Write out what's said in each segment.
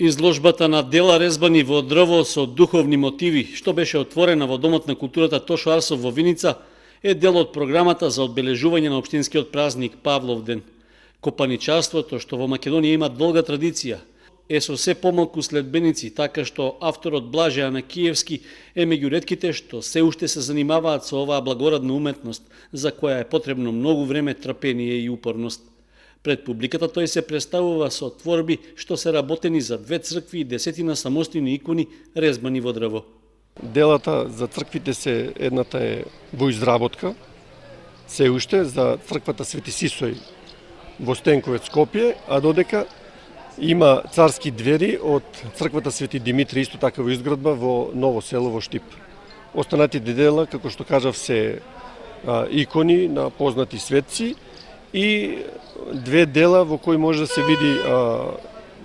Изложбата на дела резбани во дрво со духовни мотиви, што беше отворена во Домот на културата Тошо Арсов во Виница, е дел од програмата за одбележување на општинскиот празник Павловден. Копаничарството, што во Македонија има долга традиција, е со се помалку следбеници, така што авторот Блаже Анакиевски е меѓу ретките што се уште се занимаваат со оваа благородна уметност, за која е потребно многу време, трпение и упорност. Пред публиката тој се представува со творби што се работени за 2 цркви и 10 самостојни икони резбани во дрво. Делата за црквите се едната е во изработка, се уште за црквата Свети Сисој во Стенковец Скопје, а додека има царски двери од црквата Свети Димитри исто така во изградба во Ново село во Штип. Останатите дела, како што кажав, се икони на познати светци и 2 дела во кои може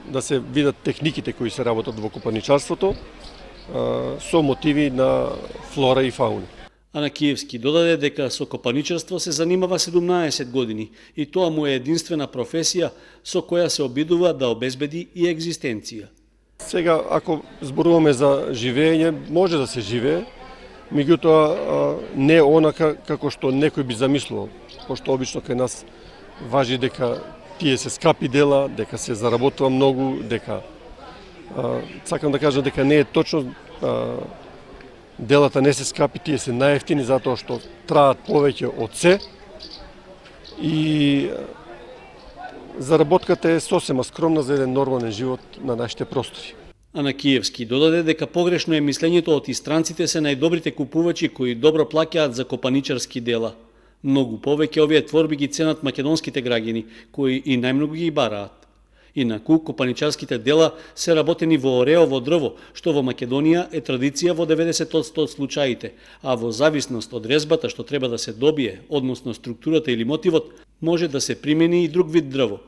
да се видат техниките кои се работат во копаничарството со мотиви на флора и фауна. Анакиевски додаде дека со копаничарство се занимава 17 години и тоа му е единствена професија со која се обидува да обезбеди и екзистенција. Сега, ако зборуваме за живење, може да се живее, меѓутоа не онака како што некој би замислувал, пошто обично кај нас важи дека тие се скапи дела, дека се заработува многу, дека сакам да кажам дека не е точно, делата не се скапи, тие се наевтини затоа што траат повеќе од се и заработката е сосема скромна за еден нормален живот на нашите простори. Анакиевски додаде дека погрешно е мислењето од странците се најдобрите купувачи кои добро плаќаат за копаничарски дела. Многу повеќе овие творби ги ценат македонските граѓани, кои и најмногу ги бараат. Инаку, копаничарските дела се работени во ореово дрво, што во Македонија е традиција во 90% од случаите, а во зависност од резбата што треба да се добие, односно структурата или мотивот, може да се примени и друг вид дрво.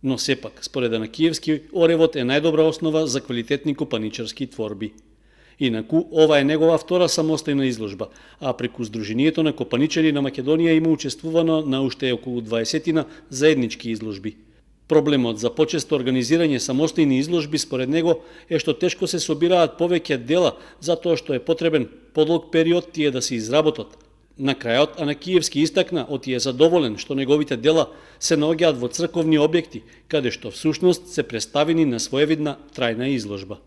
Но сепак, според Анакиевски, оревот е најдобра основа за квалитетни копаничарски творби. Инаку, ова е негова втора самостојна изложба, а преку Сдруженијето на копаничари на Македонија има учествувано на уште околу 20 заеднички изложби. Проблемот за почесто организирање самостојни изложби според него е што тешко се собираат повеќе дела затоа што е потребен подолг период тие да се изработат. На крајот Анакиевски истакна оти е задоволен што неговите дела се наоѓаат во црковни објекти, каде што всушност се представени на своевидна трајна изложба.